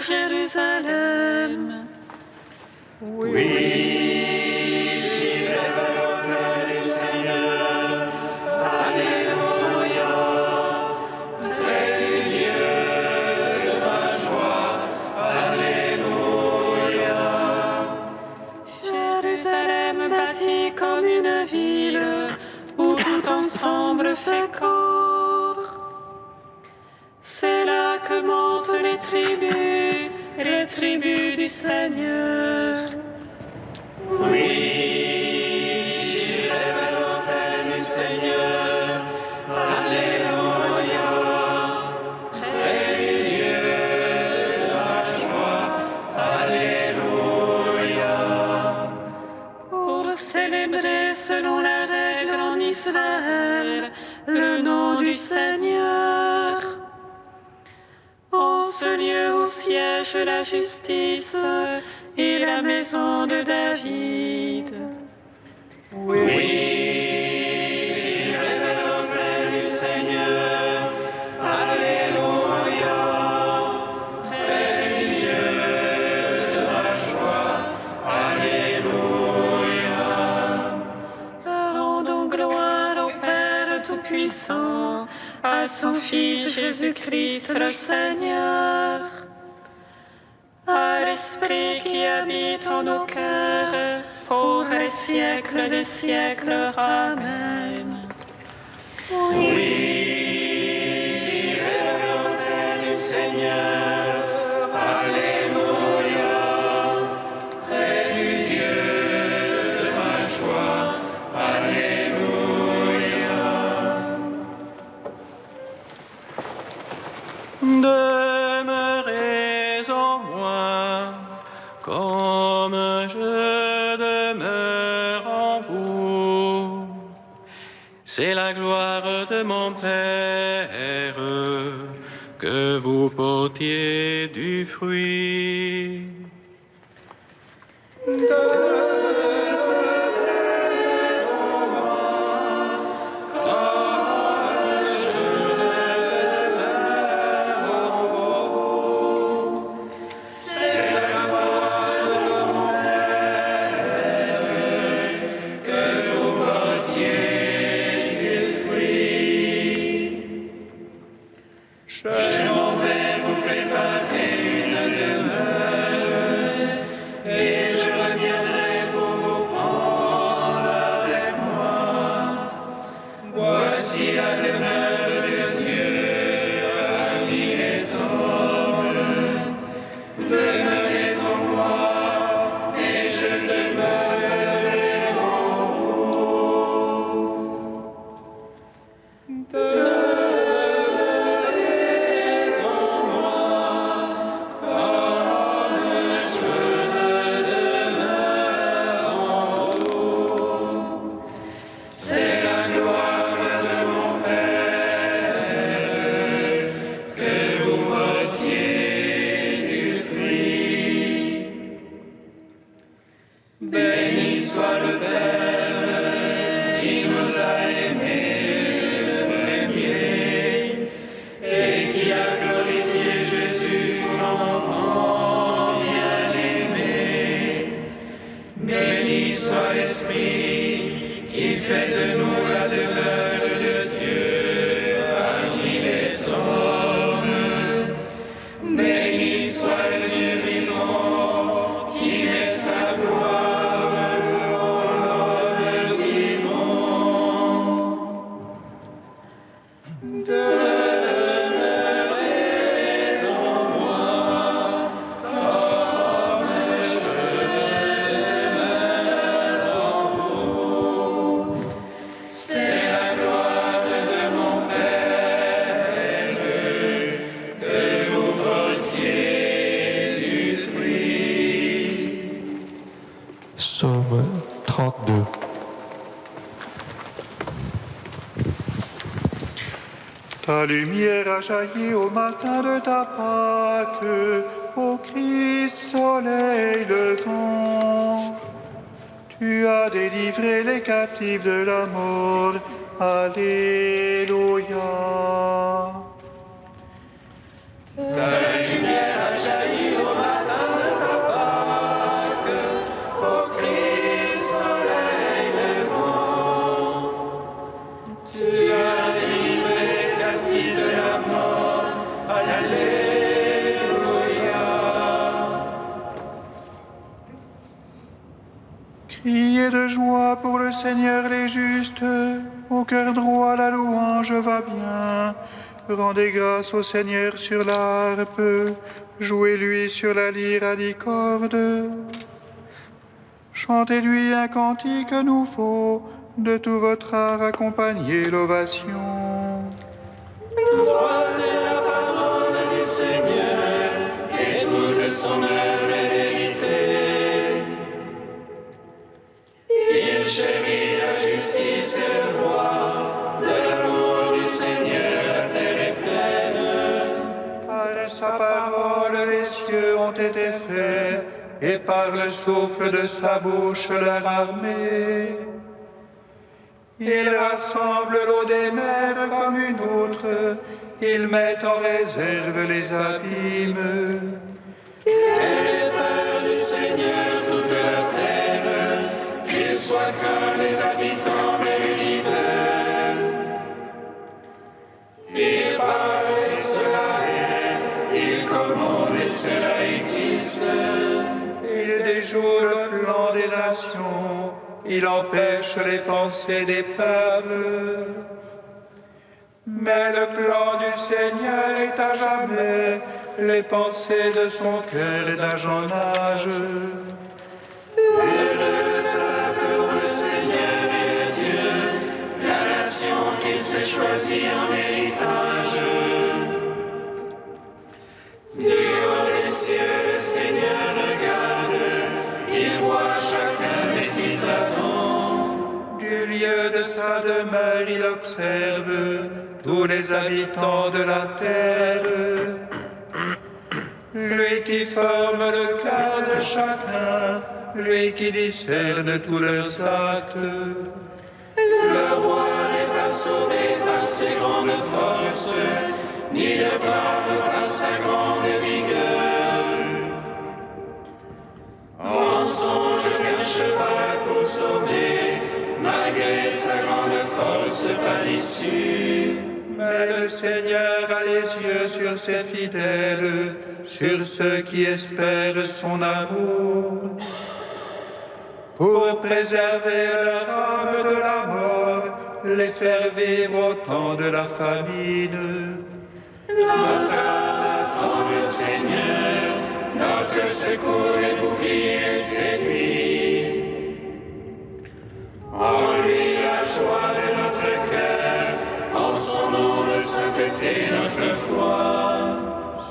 Jérusalem. Oui, j'irai vers l'autel du Seigneur. Alléluia. Près du Dieu de ma joie. Alléluia. Jérusalem bâtie comme une ville où tout ensemble fait corps. C'est là que montent les tribus du Seigneur. Oui, j'irai vers l'autel du Seigneur. Alléluia. Près du Dieu de ma joie. Alléluia. Pour célébrer selon la règle en Israël le nom du Seigneur. En ce lieu où siège la justice et la maison de David. Oui, j'irai vers l'autel du Seigneur. Alléluia. Près du Dieu de ma joie. Alléluia. Rendons gloire au Père Tout-Puissant, à son Fils Jésus-Christ le Seigneur, à l'Esprit qui habite en nos cœurs, pour les siècles des siècles. Amen. Oui, j'irai vers l'autel du Seigneur. Alléluia. Près du Dieu de ma joie. Alléluia. Demeurez en moi, comme je demeure en vous. C'est la gloire de mon Père, que vous portiez du fruit. Je m'en vais vous préparer une demeure, et je reviendrai pour vous prendre avec moi. Voici la demeure de Dieu parmi les hommes. Demeurez en moi, et je demeurerai en vous. C'est la gloire de mon Père, que vous portiez du fruit. Béni soit le Père qui nous a aimés le premier et qui a glorifié Jésus, son enfant bien-aimé. Béni soit l'Esprit qui fait de nous la demeure de Dieu parmi les hommes. Béni soit le Dieu vivant qui met sa gloire dans l'homme vivant. Demeurez en moi, comme je demeure en vous. C'est la gloire de mon Père, que vous portiez du fruit. Psaume 32. Ta lumière a jailli au matin de ta Pâque, ô Christ, soleil levant. Tu as délivré les captifs de la mort. Alléluia. Ta lumière a jailli Seigneur les justes, au cœur droit la louange va bien. Rendez grâce au Seigneur sur l'harpe, jouez-lui sur la lyre à 10 cordes. Chantez-lui un cantique nouveau, de tout votre art accompagnez l'ovation. Droite est la parole du Seigneur, et toute son œuvre est vérité. Il chérit la justice et le droit, de l'amour du Seigneur la terre est pleine. Par sa parole les cieux ont été faits, et par le souffle de sa bouche leur armée. Il rassemble l'eau des mers comme une outre, il met en réserve les abîmes. Quelle est peur du Seigneur toute la terre, qu'il soit craint les habitants de l'univers. Il parle et cela est, il commande et cela existe. Il déjoue le plan des nations, il empêche les pensées des peuples. Mais le plan du Seigneur est à jamais, les pensées de son cœur d'âge en âge. Heureux le peuple dont le Seigneur est le Dieu, la nation qu'il s'est choisie en héritage. Du haut des cieux, le Seigneur regarde, il voit chacun des fils d'Adam. Du lieu de sa demeure, il observe tous les habitants de la terre. Lui qui forme le cœur de chacun, lui qui discerne tous leurs actes. Le roi n'est pas sauvé par ses grandes forces, ni le brave par sa grande vigueur. Mensonge qu'un cheval pour sauver, malgré sa grande force, pas d'issue. Mais le Seigneur a les yeux sur ses fidèles, sur ceux qui espèrent son amour, pour préserver leur âme de la mort, les faire vivre au temps de la famine. Notre âme attend le Seigneur, notre secours et bouclier, c'est lui. En lui la joie de notre cœur, en son nom de sainteté notre foi.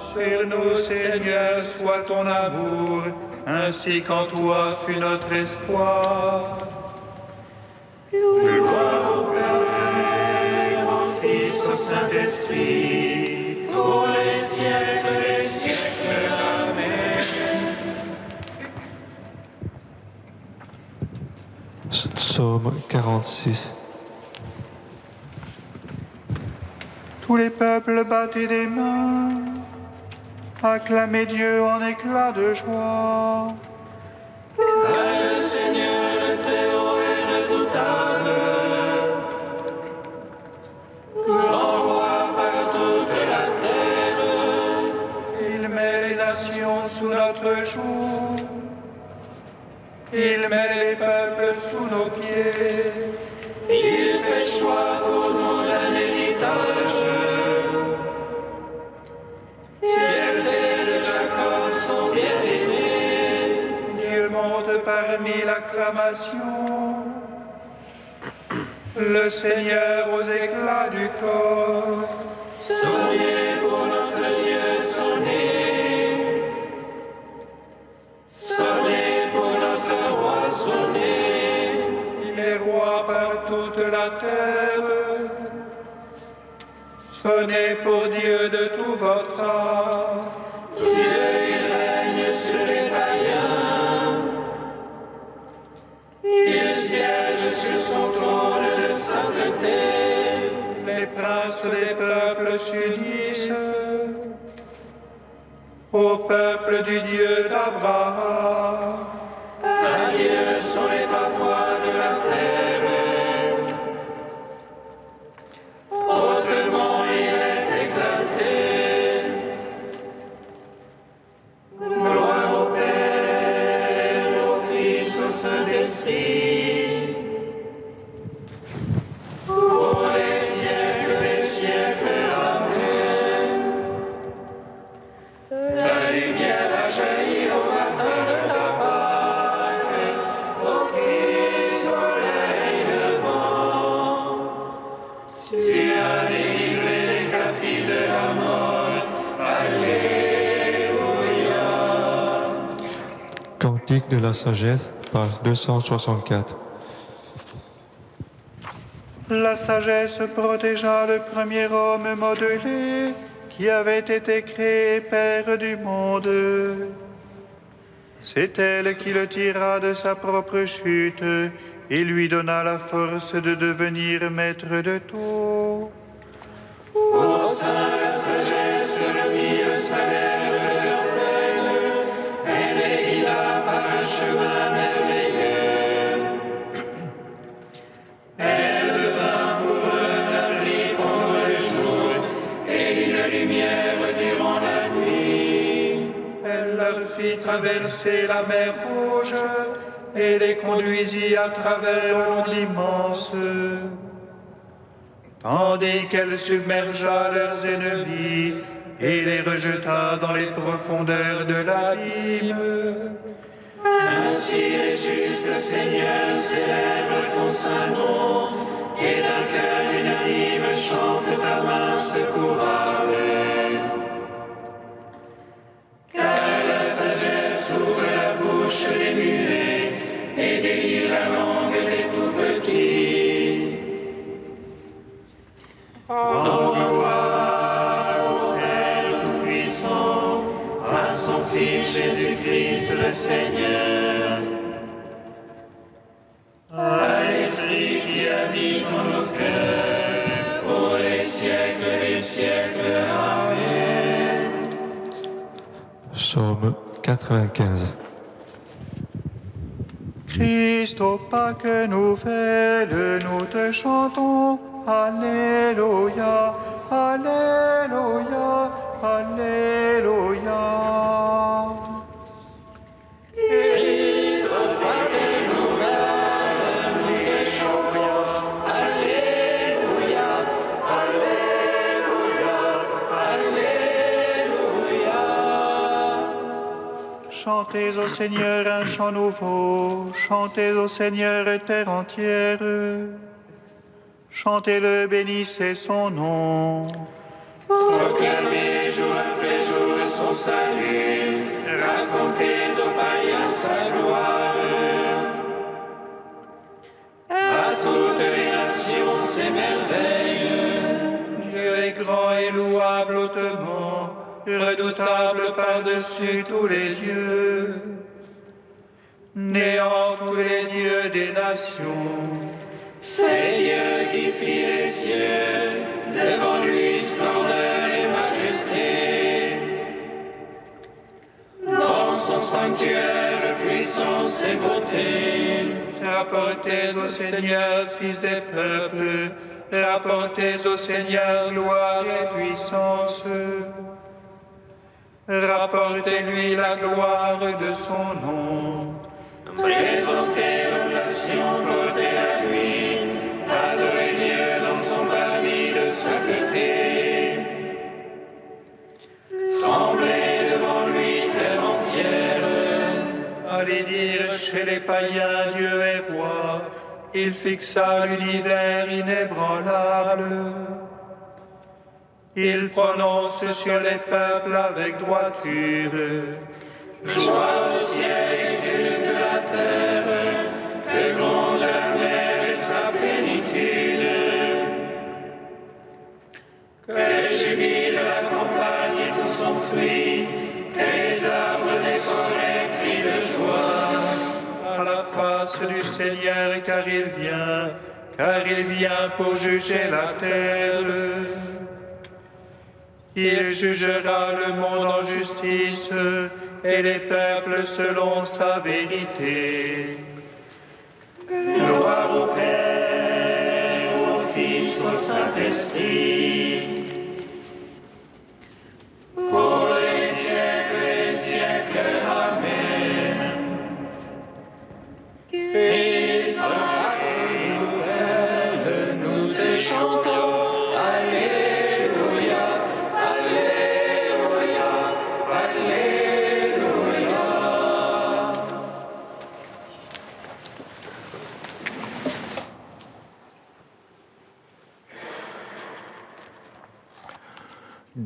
Sur nous, Seigneur, soit ton amour, ainsi qu'en toi fut notre espoir. Gloire au Père, au Fils, au Saint-Esprit, pour les siècles des siècles. Amen. Psaume 46. Tous les peuples battaient des mains, acclamez Dieu en éclats de joie. Car le Seigneur le Très-Haut est redoutable, grand roi par toute la terre. Il met les nations sous notre joug, il met les peuples sous nos pieds. Il fait choix pour nous d'un héritage. Fierté de Jacob, son bien-aimé. Dieu monte parmi l'acclamation, le Seigneur aux éclats du corps. Sonnez pour notre Dieu, sonnez. Sonnez pour notre roi, sonnez. Il est roi par toute la terre. Sonnez pour Dieu de tout votre âme. Dieu, il règne sur les païens. Il siège sur son trône de sainteté. Les princes des peuples s'unissent au peuple du Dieu d'Abraham. À Dieu sont les pavois de la terre. Hautement il est exalté. Gloire au Père, au Fils, au Saint-Esprit, Ta lumière a jailli au matin de ta Pâque, ô Christ, soleil levant. Tu as délivré les captifs de la mort. Alléluia. Cantique de la sagesse, page 264. La sagesse protégea le premier homme modelé qui avait été créé Père du monde. C'est elle qui le tira de sa propre chute et lui donna la force de devenir maître de tout. Au sein de la sagesse, le mille salaire de la peine, elle les guida par un chemin merveilleux. Elle devint pour eux un abri pendant le jour et une lumière durant la nuit. Elle leur fit traverser la mer Rouge et les conduisit à travers l'onde immense, tandis qu'elle submergea leurs ennemis et les rejeta dans les profondeurs de l'abîme. Ainsi les justes, Seigneur, célèbrent ton saint nom et d'un cœur unanime chante ta main secourable. Car la sagesse ouvre la bouche des muets et délie la langue des tout petits. En gloire au Père Tout-Puissant, à son Fils Jésus-Christ le Seigneur, à l'Esprit qui habite en nos cœurs, pour les siècles des siècles. Amen. Psaume 95. Christ, ô Pâques nouvelle, nous te chantons. Alléluia, Alléluia, Alléluia. Christ, ô Pâques nouvelle, nous te chantons. Alléluia, Alléluia, Alléluia. Chantez au Seigneur un chant nouveau, chantez au Seigneur terre entière. Chantez-le, bénissez son nom. Proclamez jour après jour son salut, racontez aux païens sa gloire. À toutes les nations ses merveilles. Dieu est grand et louable hautement, redoutable par-dessus tous les dieux. Néant tous les dieux des nations. C'est Dieu qui fit les cieux, devant lui splendeur et majesté. Dans son sanctuaire, puissance et beauté. Rapportez au Seigneur, fils des peuples, rapportez au Seigneur gloire et puissance. Rapportez-lui la gloire de son nom. Présentez l'oblation, portez à lui. Adorez Dieu dans son parvis de sainteté. Tremblez devant lui, terre entière. Allez dire chez les païens, Dieu est roi. Il fixa l'univers inébranlable. Il prononce sur les peuples avec droiture. Joie au ciel et exulte la terre, que gronde la mer et sa plénitude. Que jubile la campagne et tout son fruit, que les arbres des forêts crient de joie. À la face du Seigneur, car il vient pour juger la terre. Il jugera le monde en justice et les peuples selon sa vérité. Gloire au Père, au Fils, au Saint-Esprit, pour les siècles et les siècles. Amen. Christ, Pâques nouvelle, nous te chantons. Alléluia, Alléluia,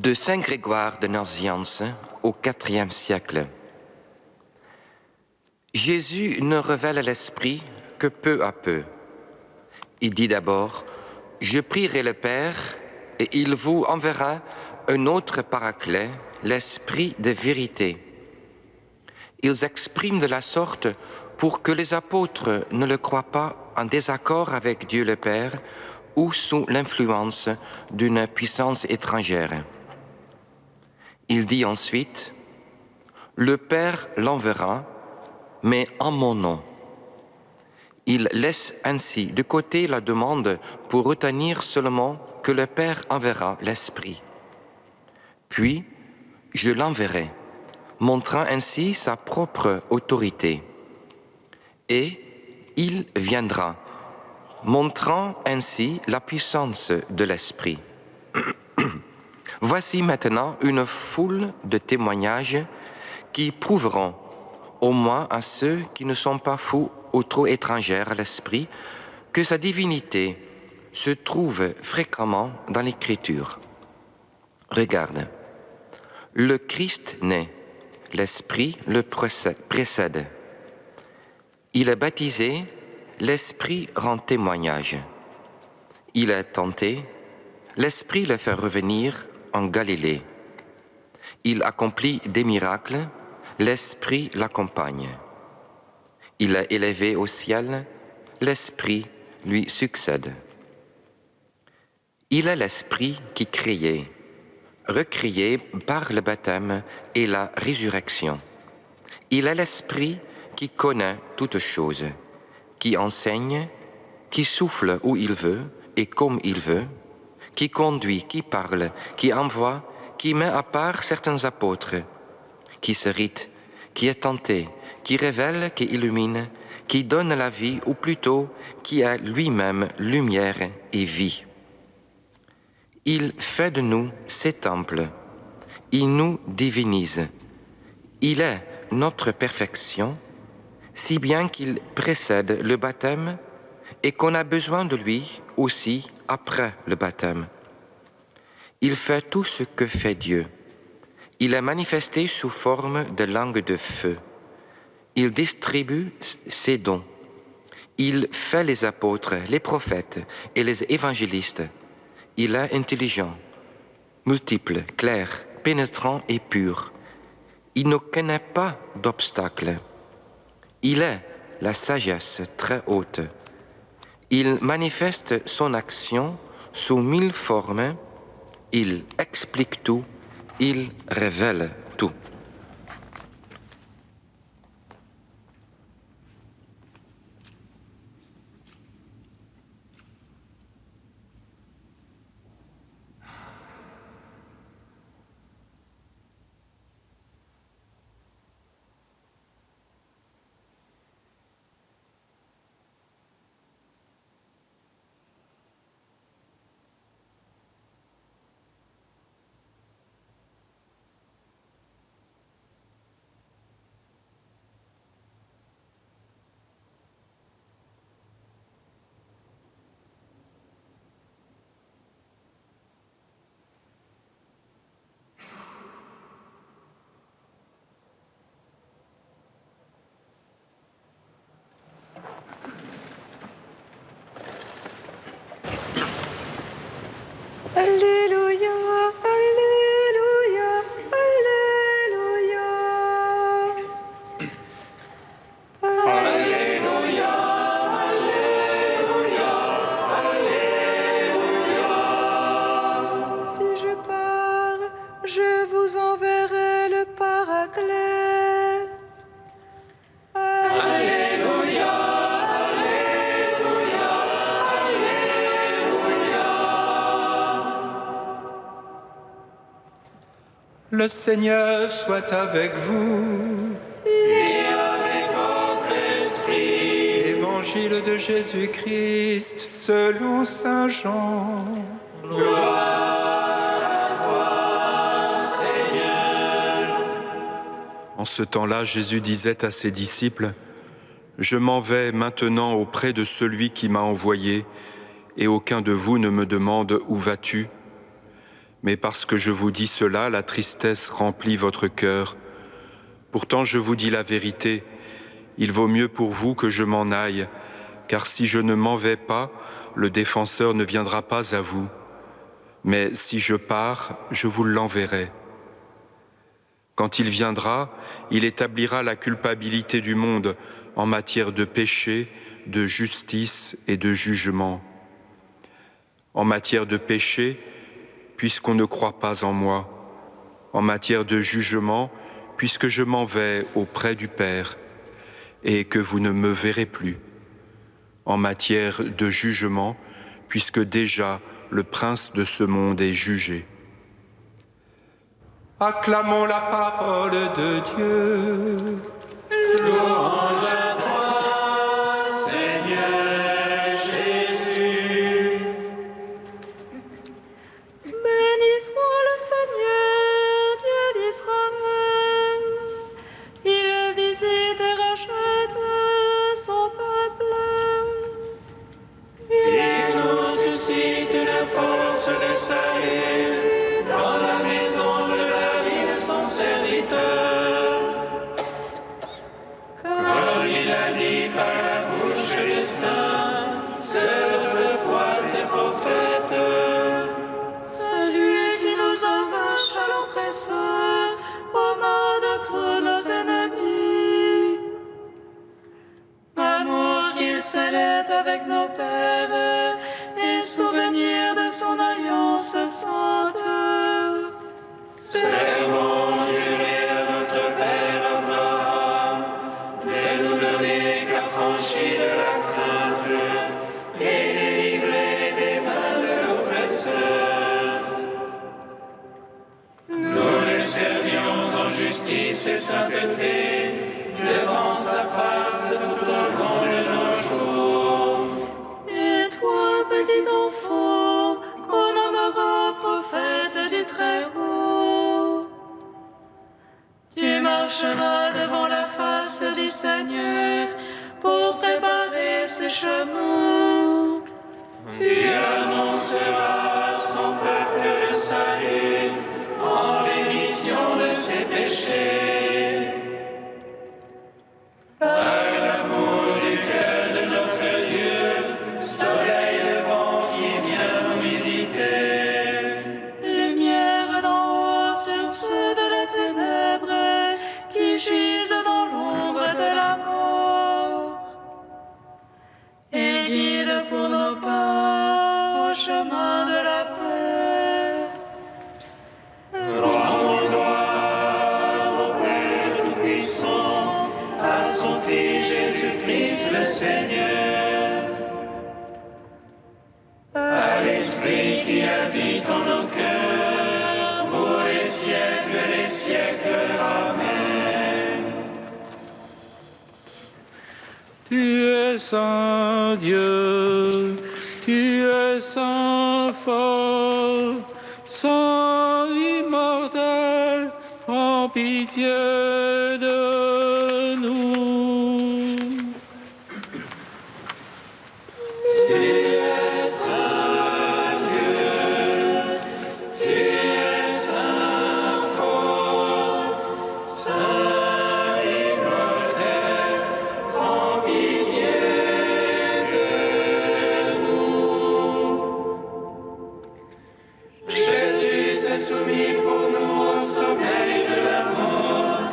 De Saint Grégoire de Nazianze au IVe siècle. Jésus ne révèle l'Esprit que peu à peu. Il dit d'abord « Je prierai le Père et il vous enverra un autre paraclet, l'Esprit de vérité. » Ils expriment de la sorte pour que les apôtres ne le croient pas en désaccord avec Dieu le Père ou sous l'influence d'une puissance étrangère. Il dit ensuite « Le Père l'enverra, mais en mon nom. » Il laisse ainsi de côté la demande pour retenir seulement que le Père enverra l'Esprit. Puis, je l'enverrai, montrant ainsi sa propre autorité. Et il viendra, montrant ainsi la puissance de l'Esprit. Voici maintenant une foule de témoignages qui prouveront, au moins à ceux qui ne sont pas fous ou trop étrangers à l'Esprit, que sa divinité se trouve fréquemment dans l'Écriture. Regarde, le Christ naît, l'Esprit le précède. Il est baptisé, l'Esprit rend témoignage. Il est tenté, l'Esprit le fait revenir en Galilée. Il accomplit des miracles, l'Esprit l'accompagne. Il est élevé au ciel, l'Esprit lui succède. Il est l'Esprit qui créait, recréé par le baptême et la résurrection. Il est l'Esprit qui connaît toutes choses, qui enseigne, qui souffle où il veut et comme il veut, qui conduit, qui parle, qui envoie, qui met à part certains apôtres, qui s'irrite, qui est tenté, qui révèle, qui illumine, qui donne la vie, ou plutôt qui est lui-même lumière et vie. Il fait de nous ses temples, il nous divinise, il est notre perfection, si bien qu'il précède le baptême et qu'on a besoin de lui aussi après le baptême. Il fait tout ce que fait Dieu. Il est manifesté sous forme de langue de feu. Il distribue ses dons. Il fait les apôtres, les prophètes et les évangélistes. Il est intelligent, multiple, clair, pénétrant et pur. Il ne connaît pas d'obstacles. Il est la sagesse très haute. Il manifeste son action sous 1000 formes. Il explique tout. Il révèle tout. Alléluia, Alléluia, Alléluia. Alléluia, Alléluia, Alléluia. Si je pars, je vous enverrai le Paraclet. Alléluia, Alléluia, Alléluia. Le Seigneur soit avec vous. Et avec votre esprit. Évangile de Jésus-Christ selon Saint Jean. En ce temps-là, Jésus disait à ses disciples, « Je m'en vais maintenant auprès de celui qui m'a envoyé, et aucun de vous ne me demande « Où vas-tu » Mais parce que je vous dis cela, la tristesse remplit votre cœur. Pourtant, je vous dis la vérité, il vaut mieux pour vous que je m'en aille, car si je ne m'en vais pas, le défenseur ne viendra pas à vous. Mais si je pars, je vous l'enverrai. Quand il viendra, il établira la culpabilité du monde en matière de péché, de justice et de jugement. En matière de péché, puisqu'on ne croit pas en moi. En matière de jugement, puisque je m'en vais auprès du Père et que vous ne me verrez plus. En matière de jugement, puisque déjà le prince de ce monde est jugé. Acclamons la parole de Dieu. Louange à toi, Seigneur Jésus. Béni soit le Seigneur, Dieu d'Israël. Il visite et rachète son peuple. Il nous suscite une force de salut dans la maison de la vie de son serviteur. Comme il a dit par la bouche des saints, ceux d'autrefois ses prophètes. Celui qui nous arrache à l'oppresseur, aux mains de tous nos ennemis. Amour qu'il scellait avec nos pères, et souvenir de son alliance sainte. Serment juré à notre Père Abraham, de nous donner qu'affranchis de la crainte et délivrer des mains de l'oppresseur. Nous le servions en justice et sainteté devant sa face tout au long de nos jours. Et toi, petit enfant, qu'on nommera prophète du Très-Haut, tu marcheras devant la face du Seigneur pour préparer ses chemins. Tu annonceras à son peuple le salut en rémission de ses péchés. Par l'amour du cœur de notre Dieu, soleil levant qui vient nous visiter. Lumière d'en haut sur ceux de la ténèbre qui gisent dans l'ombre de la mort. Et guide pour nos pas au chemin de la paix. Rendons gloire au Père Tout-Puissant, à son Fils Jésus-Christ le Seigneur, à l'Esprit qui habite en nos cœurs, pour les siècles des siècles. Amen. Tu es saint Dieu, tu es saint fort, saint immortel, prends pitié de nous. Tu es saint Dieu, tu es saint fort, saint immortel, prends pitié de nous. Jésus s'est soumis pour nous au sommeil de la mort.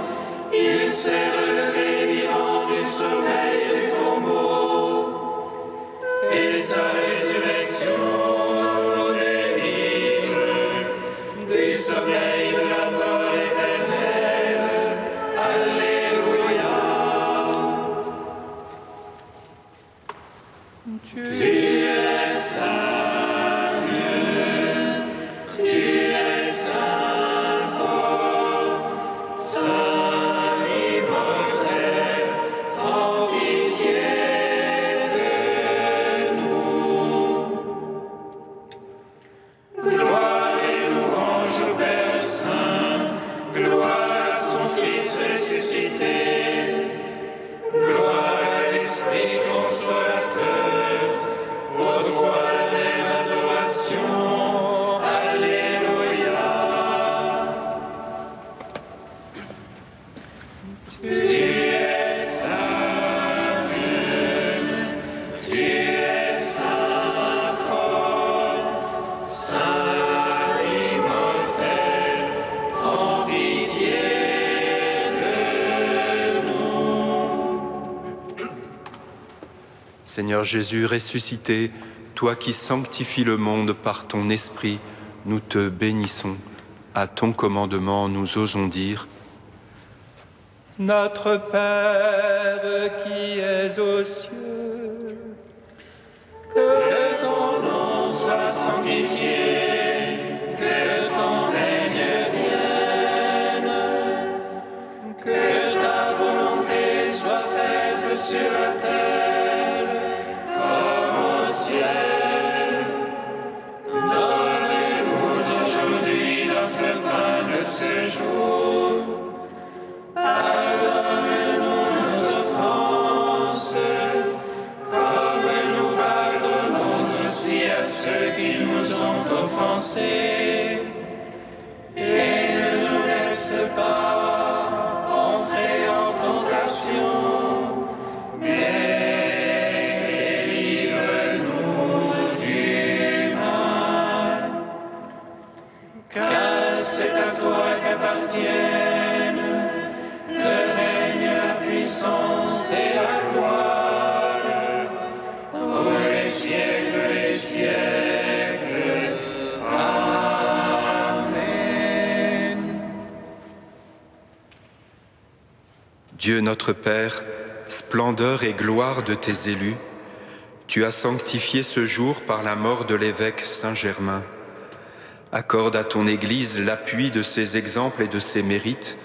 Il s'est relevé vivant du sommeil du tombeau. Et sa résurrection nous délivre du sommeil de la mort éternelle. Alléluia. Tu es saint Dieu, tu es saint fort, saint immortel, prends pitié de nous. Gloire et louange au Père Saint, gloire à son Fils ressuscité, gloire à l'Esprit consolateur, pour toi la même adoration. Alléluia. Tu es saint Dieu, tu es saint fort, saint immortel, prends pitié de nous. Seigneur Jésus ressuscité, toi qui sanctifies le monde par ton esprit, nous te bénissons. À ton commandement, nous osons dire: Notre Père qui es aux cieux, Que ton nom soit sanctifié, que ton règne vienne, que ta volonté soit faite sur la terre comme au ciel. Donne-nous aujourd'hui notre pain de ce jour. Pardonne-nous nos offenses, comme nous pardonnons aussi à ceux qui nous ont offensés. Et ne nous laisse pas entrer en tentation, mais délivre-nous du mal. Car c'est à toi qu'appartiennent le règne, la puissance et la gloire, pour les siècles des siècles. Amen. Dieu notre Père, splendeur et gloire de tes élus, tu as sanctifié ce jour par la mort de l'évêque Saint-Germain. Accorde à ton Église l'appui de ses exemples et de ses mérites,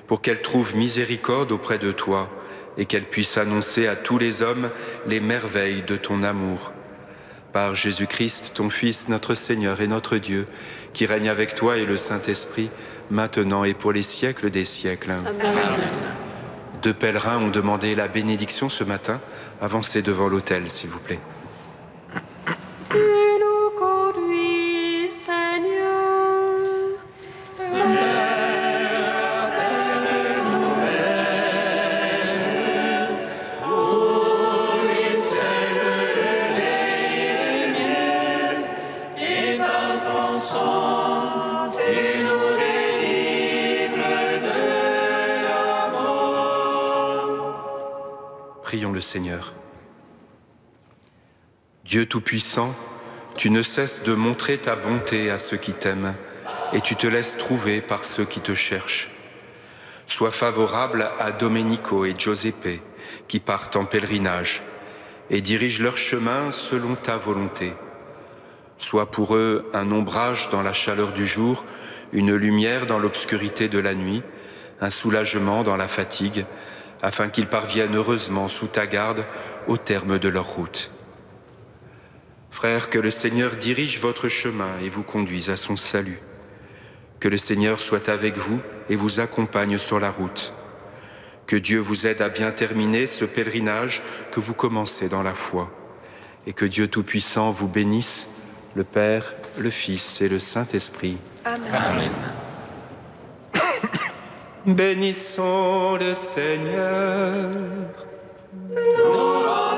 pour qu'elle trouve miséricorde auprès de toi et qu'elle puisse annoncer à tous les hommes les merveilles de ton amour. Par Jésus-Christ, ton Fils, notre Seigneur et notre Dieu, qui règne avec toi et le Saint-Esprit, maintenant et pour les siècles des siècles. Amen. Deux pèlerins ont demandé la bénédiction ce matin. Avancez devant l'autel, s'il vous plaît. Tu nous conduis, Seigneur, Et par ton sang, tu nous délivres de la mort. Prions le Seigneur. Dieu Tout-Puissant, tu ne cesses de montrer ta bonté à ceux qui t'aiment et tu te laisses trouver par ceux qui te cherchent. Sois favorable à Domenico et Giuseppe qui partent en pèlerinage et dirige leur chemin selon ta volonté. Sois pour eux un ombrage dans la chaleur du jour, une lumière dans l'obscurité de la nuit, un soulagement dans la fatigue, afin qu'ils parviennent heureusement sous ta garde au terme de leur route. Frères, que le Seigneur dirige votre chemin et vous conduise à son salut. Que le Seigneur soit avec vous et vous accompagne sur la route. Que Dieu vous aide à bien terminer ce pèlerinage que vous commencez dans la foi. Et que Dieu Tout-Puissant vous bénisse, le Père, le Fils et le Saint-Esprit. Amen. Bénissons le Seigneur. Nous